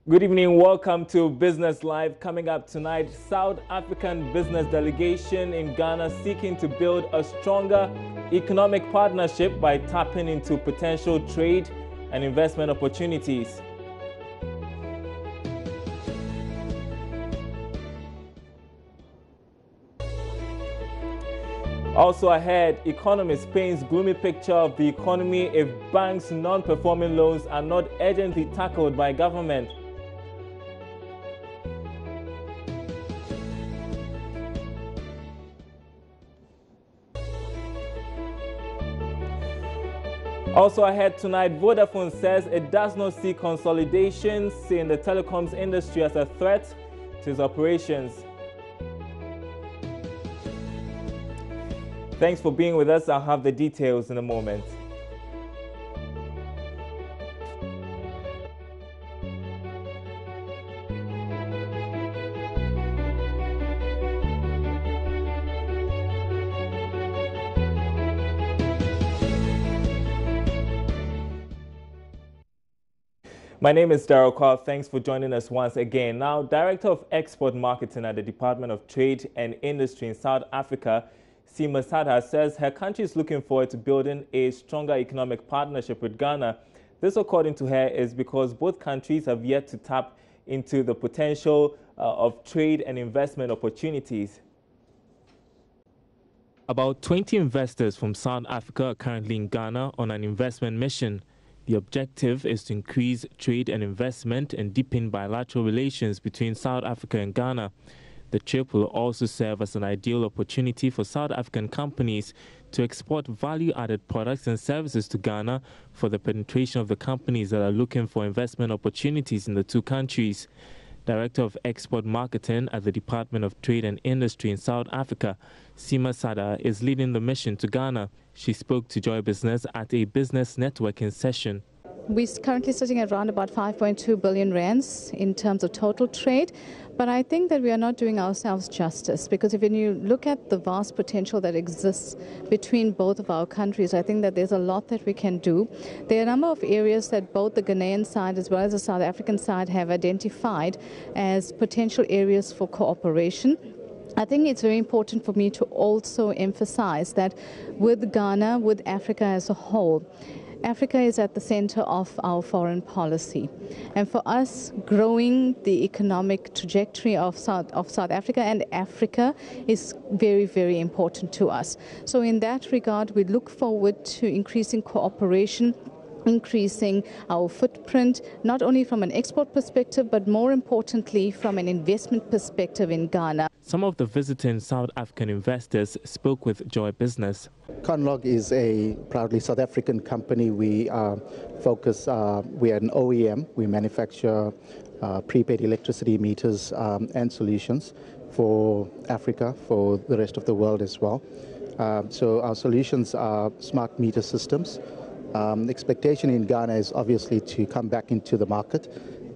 Good evening, welcome to Business Live. Coming up tonight, South African business delegation in Ghana seeking to build a stronger economic partnership by tapping into potential trade and investment opportunities. Also ahead, economists paints gloomy picture of the economy if banks' non-performing loans are not urgently tackled by government. Also ahead tonight, Vodafone says it does not see consolidations in the telecoms industry as a threat to its operations. Thanks for being with us. I'll have the details in a moment. My name is Daryl Carl. Thanks for joining us once again. Now, Director of Export Marketing at the Department of Trade and Industry in South Africa, Sima Sada, says her country is looking forward to building a stronger economic partnership with Ghana. This, according to her, is because both countries have yet to tap into the potential of trade and investment opportunities. About 20 investors from South Africa are currently in Ghana on an investment mission. The objective is to increase trade and investment and deepen bilateral relations between South Africa and Ghana. The trip will also serve as an ideal opportunity for South African companies to export value-added products and services to Ghana for the penetration of the companies that are looking for investment opportunities in the two countries. Director of Export Marketing at the Department of Trade and Industry in South Africa, Sima Sada, is leading the mission to Ghana. She spoke to Joy Business at a business networking session. We're currently sitting at around about 5.2 billion rands in terms of total trade. But I think that we are not doing ourselves justice, because if you look at the vast potential that exists between both of our countries, I think that there's a lot that we can do. There are a number of areas that both the Ghanaian side as well as the South African side have identified as potential areas for cooperation. I think it's very important for me to also emphasize that with Ghana, with Africa as a whole, Africa is at the center of our foreign policy. And for us, growing the economic trajectory of South Africa and Africa is very, very important to us. So in that regard, we look forward to increasing cooperation, increasing our footprint, not only from an export perspective, but more importantly, from an investment perspective in Ghana. Some of the visiting South African investors spoke with Joy Business. Conlog is a proudly South African company. We are focused, we are an OEM. We manufacture prepaid electricity meters and solutions for Africa, for the rest of the world as well. So our solutions are smart meter systems. The expectation in Ghana is obviously to come back into the market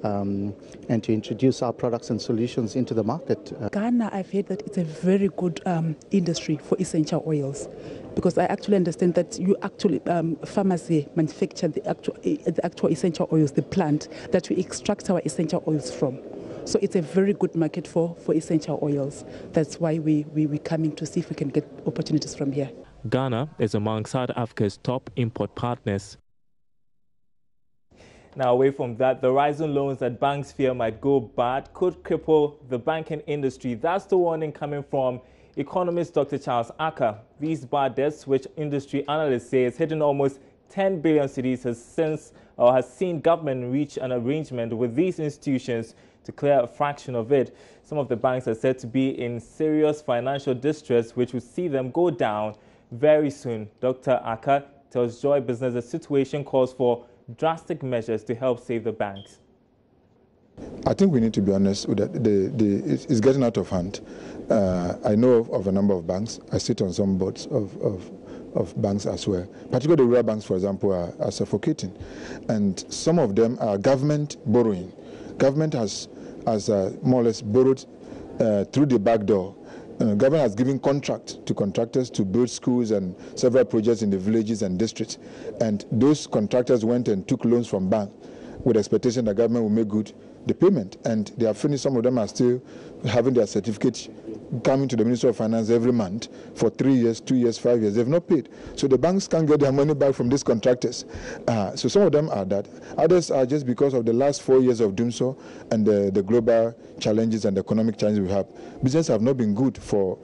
and to introduce our products and solutions into the market. Ghana, I've heard that it's a very good industry for essential oils, because I actually understand that you actually, farmers manufacture the actual essential oils, the plant that we extract our essential oils from. So it's a very good market for essential oils. That's why we're coming to see if we can get opportunities from here. Ghana is among South Africa's top import partners. Now, away from that, the rising loans that banks fear might go bad could cripple the banking industry. That's the warning coming from economist Dr. Charles Acker. These bad debts, which industry analysts say is hitting almost 10 billion cedis, has seen government reach an arrangement with these institutions to clear a fraction of it. Some of the banks are said to be in serious financial distress, which will see them go down very soon. Dr. Acker tells Joy Business the situation calls for drastic measures to help save the banks. I think we need to be honest with that. It's getting out of hand. I know of a number of banks. I sit on some boards of banks as well. Particularly the rural banks, for example, are suffocating. And some of them are government borrowing. Government has more or less borrowed through the back door. Government has given contract to contractors to build schools and several projects in the villages and districts. And those contractors went and took loans from banks. with expectation that government will make good the payment. And they have finished. Some of them are still having their certificate coming to the Ministry of Finance every month for 3 years, 2 years, 5 years. They've not paid. So the banks can't get their money back from these contractors. So some of them are that. Others are just because of the last 4 years of doing so and the global challenges and the economic challenges we have. Business have not been good for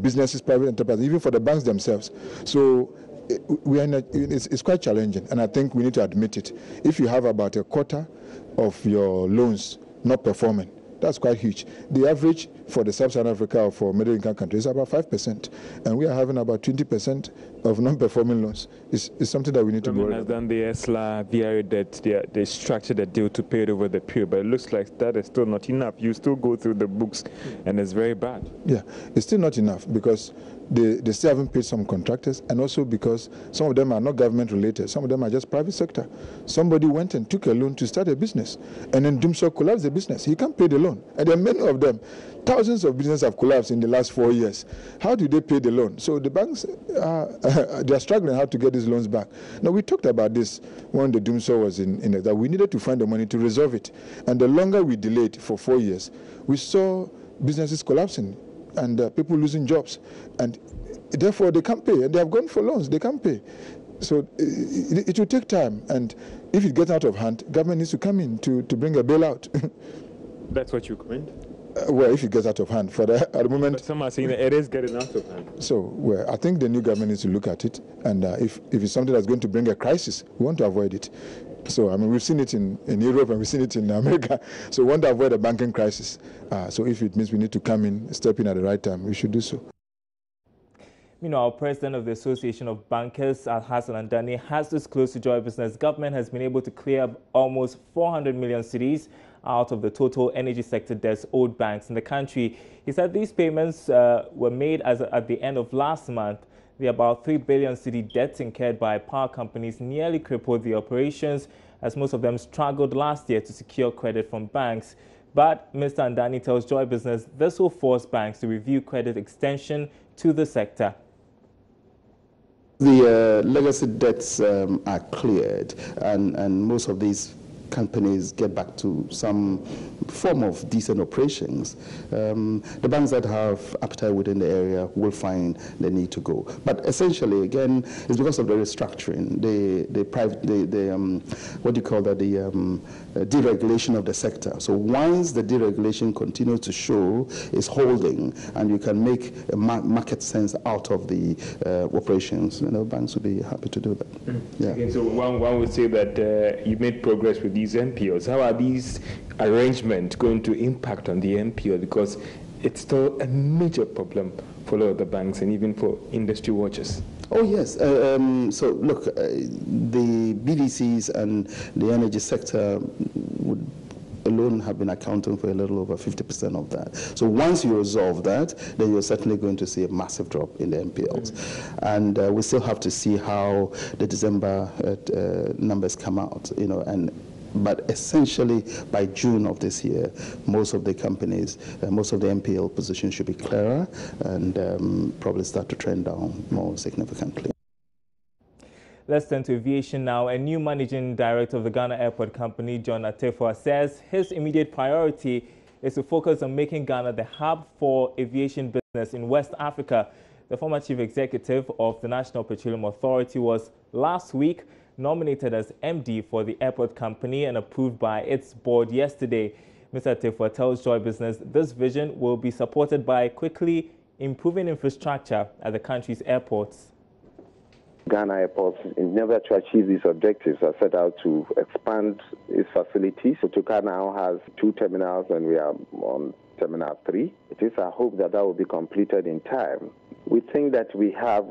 businesses, private enterprises, even for the banks themselves. So it's quite challenging, and I think we need to admit it. If you have about a quarter of your loans not performing, that's quite huge. The average for the Sub-Saharan Africa or for middle-income countries is about 5%, and we are having about 20% of non-performing loans. It's something that we need to worry about. Has done the ESLA, VRA that they structured a deal to pay it over the period, but it looks like that is still not enough. You still go through the books, and it's very bad. Yeah, it's still not enough because they still haven't paid some contractors, and also because some of them are not government related. Some of them are just private sector. Somebody went and took a loan to start a business, and then doom so collapsed the business. He can't pay the loan. And there are many of them. Thousands of businesses have collapsed in the last 4 years. How do they pay the loan? So the banks, they are struggling how to get these loans back. Now, we talked about this when the doomsday was in that we needed to find the money to resolve it. And the longer we delayed for 4 years, we saw businesses collapsing and people losing jobs. And therefore, they can't pay. And they have gone for loans. They can't pay. So it will take time. And if it gets out of hand, government needs to come in to bring a bailout. That's what you comment? Well, if it gets out of hand, at the moment. But some are saying that it is getting out of hand. So, well, I think the new government needs to look at it, and if it's something that's going to bring a crisis, we want to avoid it. So, I mean, we've seen it in Europe and we've seen it in America. So, we want to avoid a banking crisis. So, if it means we need to come in, step in at the right time, we should do so. Meanwhile, President of the Association of Bankers, Hassan Andani, has disclosed to Joy Business government has been able to clear up almost 400 million cedis out of the total energy sector debts owed banks in the country. He said these payments were made at the end of last month. The about 3 billion cedi debts incurred by power companies nearly crippled the operations, as most of them struggled last year to secure credit from banks. But Mr. Andani tells Joy Business this will force banks to review credit extension to the sector. The legacy debts are cleared, and most of these companies get back to some form of decent operations. The banks that have appetite within the area will find the need to go. But essentially, again, it's because of the restructuring, the deregulation of the sector. So once the deregulation continues to show is holding, and you can make a market sense out of the operations, banks will be happy to do that. Yeah. Okay, so one would say that you made progress with these NPOs. How are these arrangements going to impact on the NPO? Because it's still a major problem for a lot of the banks and even for industry watchers. Oh, yes. So, look, the BDCs and the energy sector would alone have been accounting for a little over 50% of that. So once you resolve that, then you're certainly going to see a massive drop in the NPLs. And we still have to see how the December numbers come out, but essentially by June of this year, most of the companies, most of the NPL positions should be clearer and probably start to trend down more significantly. Let's turn to aviation now. A new managing director of the Ghana Airport Company, John Atefua, says his immediate priority is to focus on making Ghana the hub for aviation business in West Africa. The former chief executive of the National Petroleum Authority was last week nominated as MD for the airport company and approved by its board yesterday. Mr. Atefua tells Joy Business this vision will be supported by quickly improving infrastructure at the country's airports. Ghana Airports, in order to achieve these objectives, are set out to expand its facilities. So Toka now has 2 terminals and we are on Terminal 3. It is our hope that that will be completed in time. We think that we have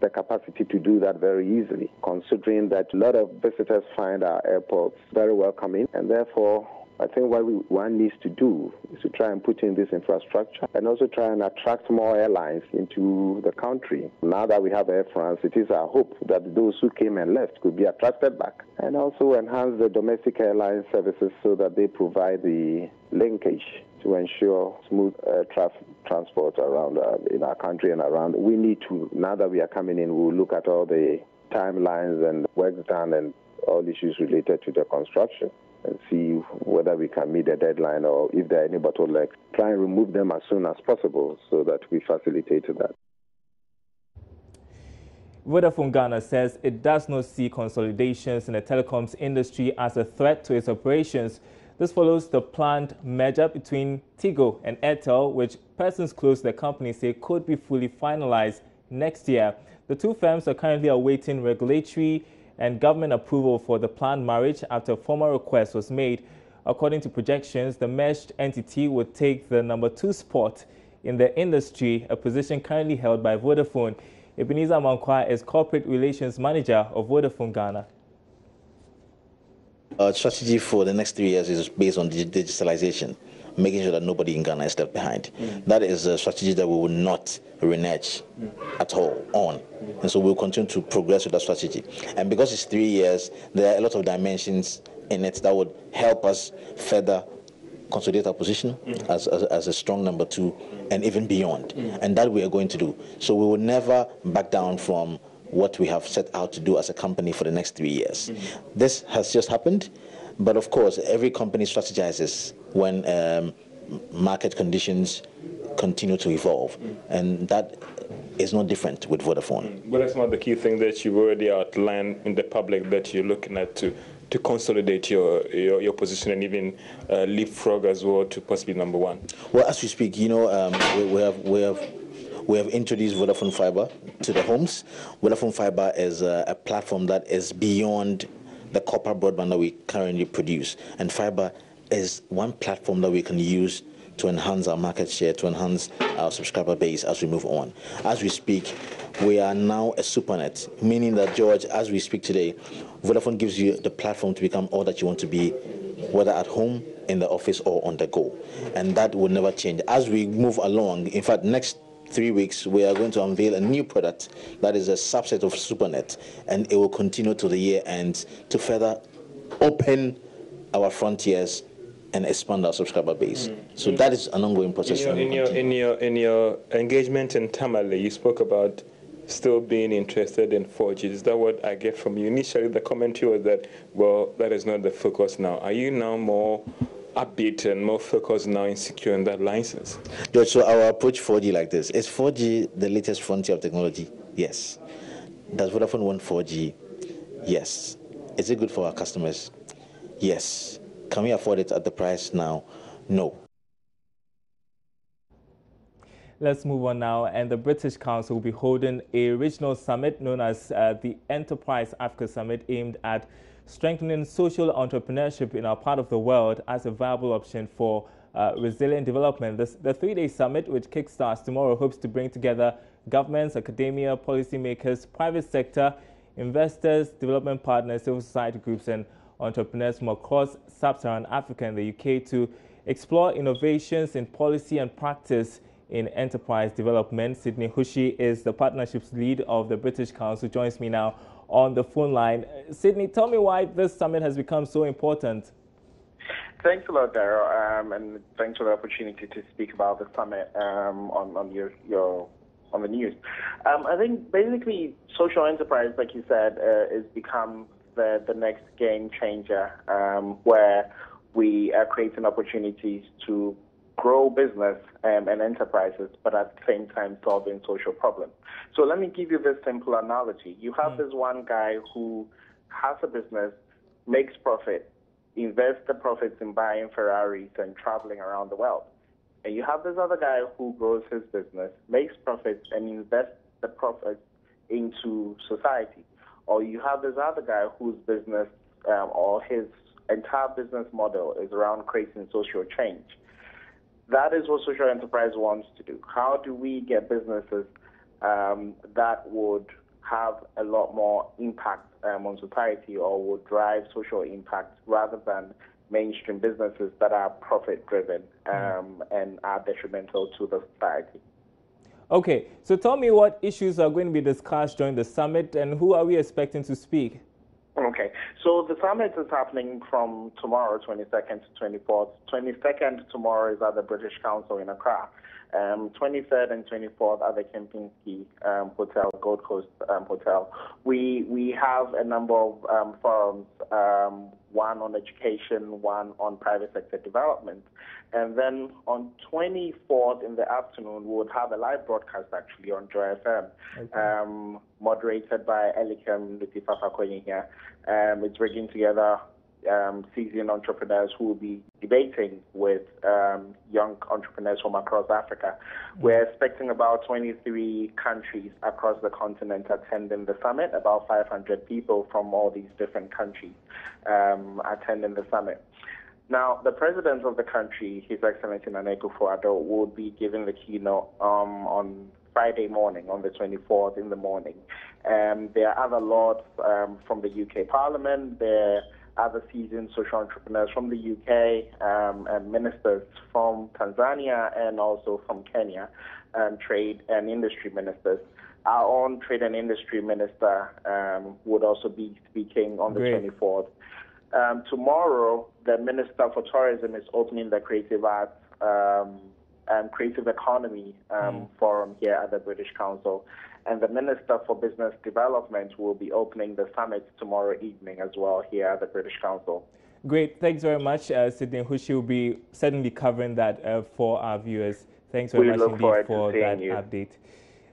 the capacity to do that very easily, considering that a lot of visitors find our airports very welcoming, and therefore I think what one needs to do is to try and put in this infrastructure and also try and attract more airlines into the country. Now that we have Air France, it is our hope that those who came and left could be attracted back, and also enhance the domestic airline services so that they provide the linkage to ensure smooth transport around in our country and around. We need to, now that we are coming in, we'll look at all the timelines and works done and all issues related to the construction and see whether we can meet the deadline, or if there are any bottlenecks, try and remove them as soon as possible so that we facilitate that. Vodafone Ghana says it does not see consolidations in the telecoms industry as a threat to its operations. This follows the planned merger between Tigo and Airtel, which persons close to the company say could be fully finalized next year. The two firms are currently awaiting regulatory and government approval for the planned marriage after a formal request was made. According to projections, the merged entity would take the number 2 spot in the industry, a position currently held by Vodafone. Ebenezer Mankwa is Corporate Relations Manager of Vodafone Ghana. Our strategy for the next 3 years is based on digitalization, making sure that nobody in Ghana is left behind. That is a strategy that we will not renege at all on. And so we'll continue to progress with that strategy. And because it's 3 years, there are a lot of dimensions in it that would help us further consolidate our position as a strong number 2 and even beyond. And that we are going to do. So we will never back down from what we have set out to do as a company for the next 3 years. This has just happened, but of course, every company strategizes when market conditions continue to evolve, and that is no different with Vodafone. But that's not the key thing that you've already outlined in the public that you're looking at to consolidate your position and even leapfrog as well to possibly number 1. Well, as we speak, you know, we have introduced Vodafone Fiber to the homes. Vodafone Fiber is a platform that is beyond the copper broadband that we currently produce. And fiber is one platform that we can use to enhance our market share, to enhance our subscriber base as we move on. As we speak, we are now a supernet, meaning that, George, as we speak today, Vodafone gives you the platform to become all that you want to be, whether at home, in the office, or on the go. And that will never change. As we move along, in fact, next 3 weeks, we are going to unveil a new product that is a subset of SuperNet, and it will continue to the year end to further open our frontiers and expand our subscriber base. So that is an ongoing process. In your engagement in Tamale, you spoke about still being interested in 4G. Is that what I get from you? Initially, the commentary was that, well, that is not the focus now. Are you now more upbeat and more focused now in securing that license? George, so our approach 4G like this. Is 4G the latest frontier of technology? Yes. Does Vodafone want 4G? Yes. Is it good for our customers? Yes. Can we afford it at the price now? No. Let's move on now. And the British Council will be holding a regional summit known as the Enterprise Africa Summit, aimed at strengthening social entrepreneurship in our part of the world as a viable option for resilient development. The 3-day summit, which kickstarts tomorrow, hopes to bring together governments, academia, policymakers, private sector, investors, development partners, civil society groups, and entrepreneurs from across sub-Saharan Africa and the UK to explore innovations in policy and practice in enterprise development. Sydney Hushi is the partnerships lead of the British Council, joins me now on the phone line. Sydney, tell me why this summit has become so important. Thanks a lot, Daryl, and thanks for the opportunity to speak about the summit on the news. I think basically social enterprise, like you said, has become the next game changer, where we are creating opportunities to grow business and enterprises, but at the same time solving social problems. So let me give you this simple analogy. You have this one guy who has a business, makes profit, invests the profits in buying Ferraris and traveling around the world. And you have this other guy who grows his business, makes profits, and invests the profits into society. Or you have this other guy whose business or his entire business model is around creating social change. That is what social enterprise wants to do. How do we get businesses that would have a lot more impact on society or would drive social impact rather than mainstream businesses that are profit-driven and are detrimental to the society? Okay, so tell me what issues are going to be discussed during the summit and who are we expecting to speak? Okay, so the summit is happening from tomorrow, 22nd to 24th. 22nd tomorrow is at the British Council in Accra. 23rd and 24th at the Kempinski Hotel, Gold Coast Hotel. We have a number of forums, one on education, one on private sector development. And then on 24th in the afternoon, we would have a live broadcast actually on Joy FM, okay. Moderated by Elikem Lutifafakoyin here. It's bringing together seasoned entrepreneurs who will be debating with young entrepreneurs from across Africa. We're expecting about 23 countries across the continent attending the summit, about 500 people from all these different countries attending the summit. Now, the president of the country, His Excellency Nana Akufo-Addo, will be giving the keynote on Friday morning, on the 24th in the morning. There are other lords from the UK Parliament, there are other seasoned social entrepreneurs from the UK, and ministers from Tanzania and also from Kenya, trade and industry ministers. Our own trade and industry minister would also be speaking on the 24th. Tomorrow, the Minister for Tourism is opening the Creative Arts and Creative Economy Forum here at the British Council. And the Minister for Business Development will be opening the summit tomorrow evening as well here at the British Council. Great. Thanks very much, Sidney Hushi will be certainly covering that for our viewers. Thanks very much indeed for that update.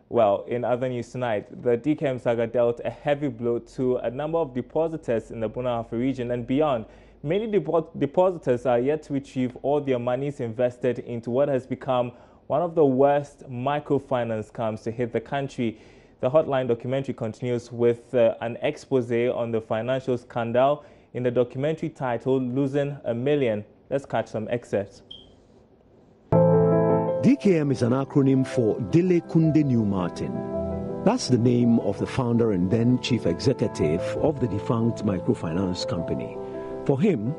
Well, in other news tonight, the DKM saga dealt a heavy blow to a number of depositors in the Bunahafa region and beyond. Many depositors are yet to retrieve all their monies invested into what has become one of the worst microfinance scams to hit the country. The Hotline documentary continues with an expose on the financial scandal in the documentary titled Losing a Million. Let's catch some excerpts. DKM is an acronym for Dele Kunde New Martin. That's the name of the founder and then chief executive of the defunct microfinance company. For him,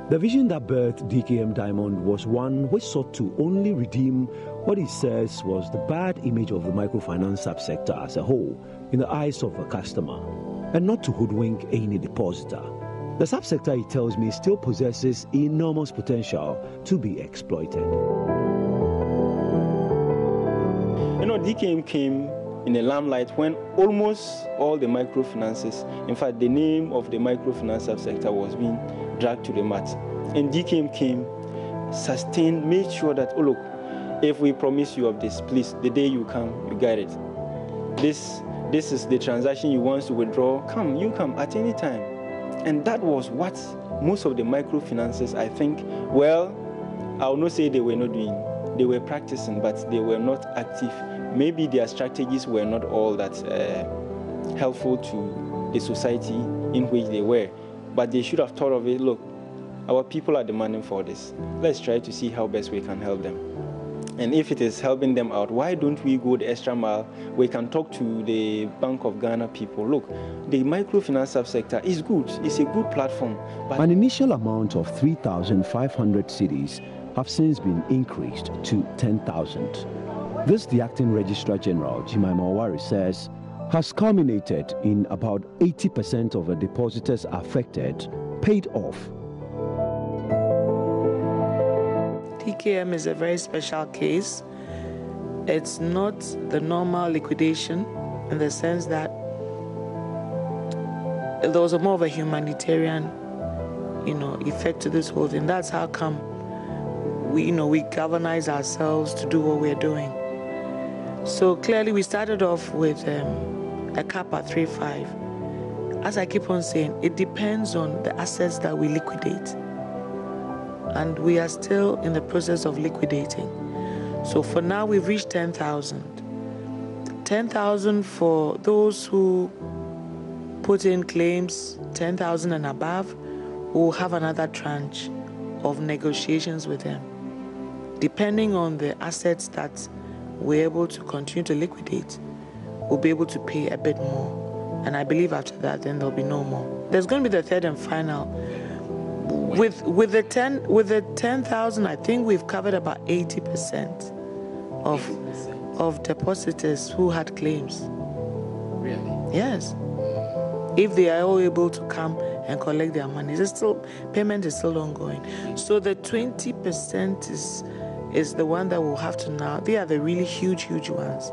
the vision that birthed DKM Diamond was one which sought to only redeem what he says was the bad image of the microfinance subsector as a whole in the eyes of a customer, and not to hoodwink any depositor. The subsector, he tells me, still possesses enormous potential to be exploited. You know, DKM came in the limelight when almost all the microfinances, in fact, the name of the microfinance subsector was being dragged to the mat. And DKM came, sustained, made sure that, oh look, if we promise you of this, please, the day you come, you get it. This is the transaction you want to withdraw. Come, you come at any time. And that was what most of the microfinances, I think, well, I will not say they were not doing. They were practicing, but they were not active. Maybe their strategies were not all that helpful to the society in which they were. But they should have thought of it, look, our people are demanding for this. Let's try to see how best we can help them. And if it is helping them out, why don't we go the extra mile? We can talk to the Bank of Ghana people. Look, the microfinance subsector is good. It's a good platform. But an initial amount of 3,500 cedis have since been increased to 10,000. This, the acting Registrar General, Jemima Owari, says, has culminated in about 80% of the depositors affected paid off. DKM is a very special case. It's not the normal liquidation in the sense that there was more of a humanitarian, effect to this whole thing. That's how come we galvanize ourselves to do what we're doing. So clearly we started off with a cap at 3.5. As I keep on saying, it depends on the assets that we liquidate. And we are still in the process of liquidating. So for now, we've reached 10,000. 10,000 for those who put in claims, 10,000 and above, we'll have another tranche of negotiations with them. Depending on the assets that we're able to continue to liquidate, we'll be able to pay a bit more. And I believe after that, then there'll be no more. There's going to be the third and final. With the 10,000, I think we've covered about 80% of depositors who had claims. Really? Yes. if they are all able to come and collect their money, payment is still ongoing. So the 20% is the one that we'll have to now. They are the really huge ones.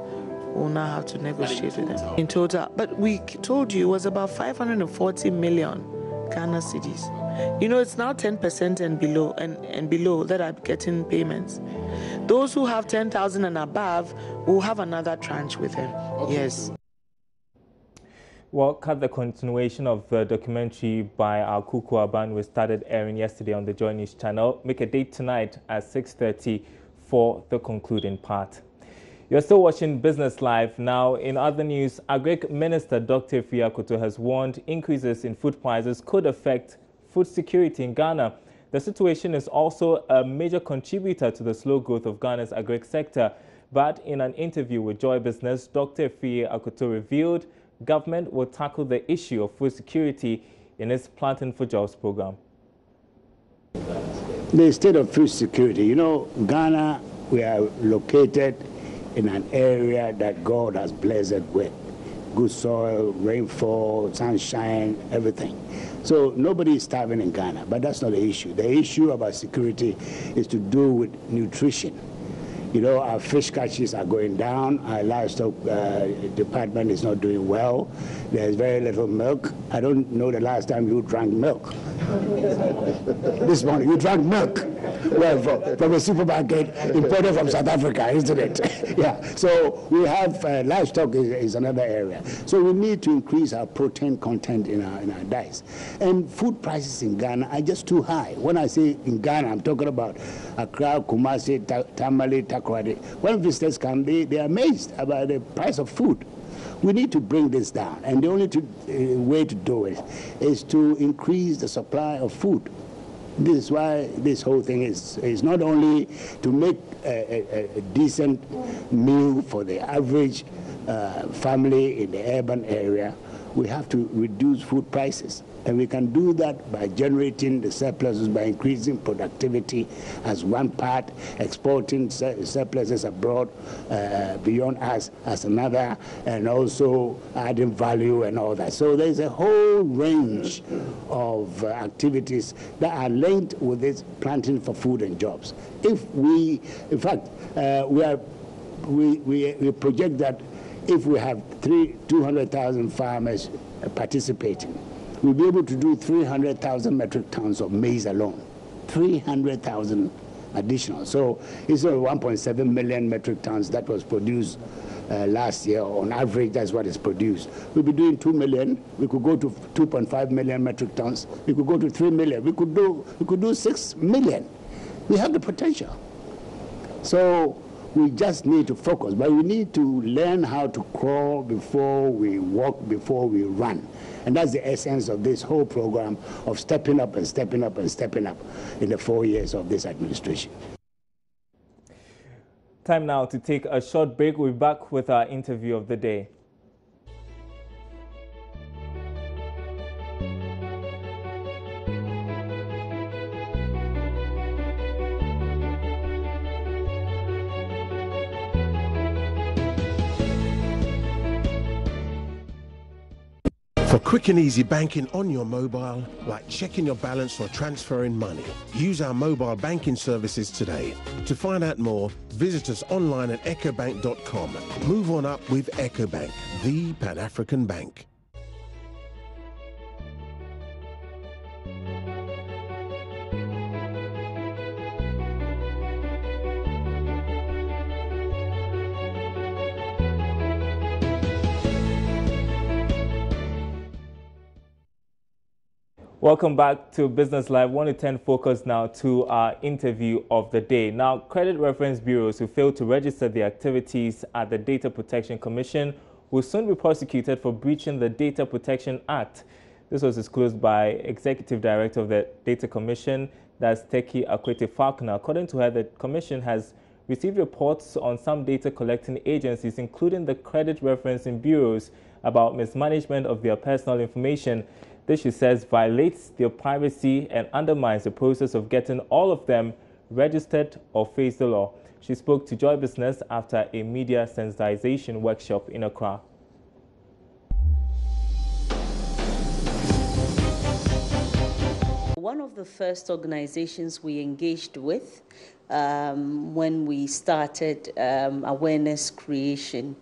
We'll now have to negotiate with them in total. But we told you it was about 540 million Ghana cedis. You know, it's now 10% and below that are getting payments. Those who have 10,000 and above will have another tranche with them. Okay. Yes. Well, cut the continuation of the documentary by our Kuku Aban we started airing yesterday on the Joy News channel. Make a date tonight at 6:30 for the concluding part. You're still watching Business Live. Now, in other news, Agric Minister Dr. Efia Akoto has warned increases in food prices could affect food security in Ghana. The situation is also a major contributor to the slow growth of Ghana's agric sector. But in an interview with Joy Business, Dr. Efia Akoto revealed government will tackle the issue of food security in its Planting for Jobs program. The state of food security, you know, Ghana, we are located in an area that God has blessed with good soil, rainfall, sunshine, everything. So nobody is starving in Ghana, but that's not the issue. The issue about security is to do with nutrition. You know, our fish catches are going down. Our livestock department is not doing well. There's very little milk. I don't know the last time you drank milk. This morning, you drank milk. Well, from a supermarket imported from South Africa, isn't it? Yeah. So we have livestock is another area. So we need to increase our protein content in our diets. And food prices in Ghana are just too high. When I say in Ghana, I'm talking about Accra, Kumasi, Tamale, Takoradi. When visitors come, they are amazed about the price of food. We need to bring this down, and the only way to do it is to increase the supply of food. This is why this whole thing is not only to make a decent meal for the average family in the urban area. We have to reduce food prices. And we can do that by generating the surpluses, by increasing productivity as one part, exporting surpluses abroad beyond us as another, and also adding value and all that. So there's a whole range of activities that are linked with this planting for food and jobs. If we, in fact, we project that if we have 200,000 farmers participating, we'll be able to do 300,000 metric tons of maize alone. 300,000 additional. So it's 1.7 million metric tons that was produced last year. On average, that's what is produced. We'll be doing 2 million. We could go to 2.5 million metric tons. We could go to 3 million. We could do 6 million. We have the potential. So we just need to focus, but we need to learn how to crawl before we walk, before we run. And that's the essence of this whole program of stepping up and stepping up and stepping up in the 4 years of this administration. Time now to take a short break. We're back with our interview of the day. For quick and easy banking on your mobile, like checking your balance or transferring money, use our mobile banking services today. To find out more, visit us online at ecobank.com. Move on up with EcoBank, the Pan-African bank. Welcome back to Business Live. 1 to 10 focus now to our interview of the day. Now, credit reference bureaus who fail to register their activities at the Data Protection Commission will soon be prosecuted for breaching the Data Protection Act. This was disclosed by Executive Director of the Data Commission, that's Teki Akwete-Falconer. According to her, the Commission has received reports on some data collecting agencies, including the credit referencing bureaus, about mismanagement of their personal information. This, she says, violates their privacy and undermines the process of getting all of them registered or face the law. She spoke to Joy Business after a media sensitization workshop in Accra. One of the first organizations we engaged with when we started awareness creation.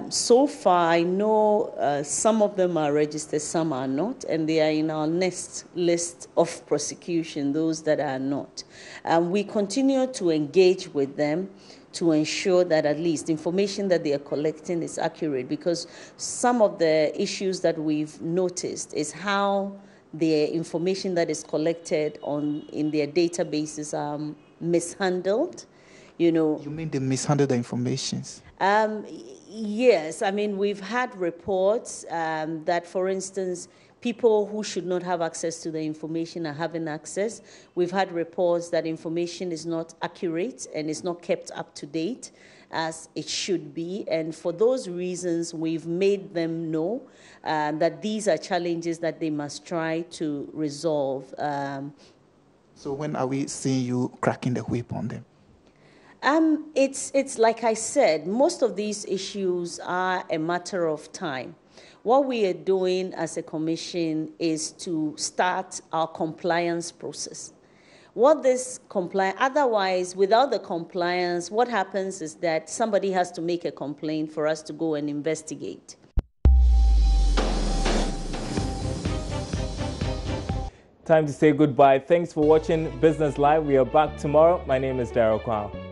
So far, I know some of them are registered, some are not, and they are in our next list of prosecution, those that are not. We continue to engage with them to ensure that at least information that they are collecting is accurate, because some of the issues that we've noticed is how the information that is collected in their databases are mishandled. You mean they mishandle the information? Yes, I mean, we've had reports that, for instance, people who should not have access to the information are having access. We've had reports that information is not accurate and is not kept up to date as it should be. And for those reasons, we've made them know that these are challenges that they must try to resolve. So when are we seeing you cracking the whip on them? It's like I said, most of these issues are a matter of time. What we are doing as a commission is to start our compliance process. Otherwise, without the compliance, what happens is that somebody has to make a complaint for us to go and investigate. Time to say goodbye. Thanks for watching Business Live. We are back tomorrow. My name is Daryl Kwao.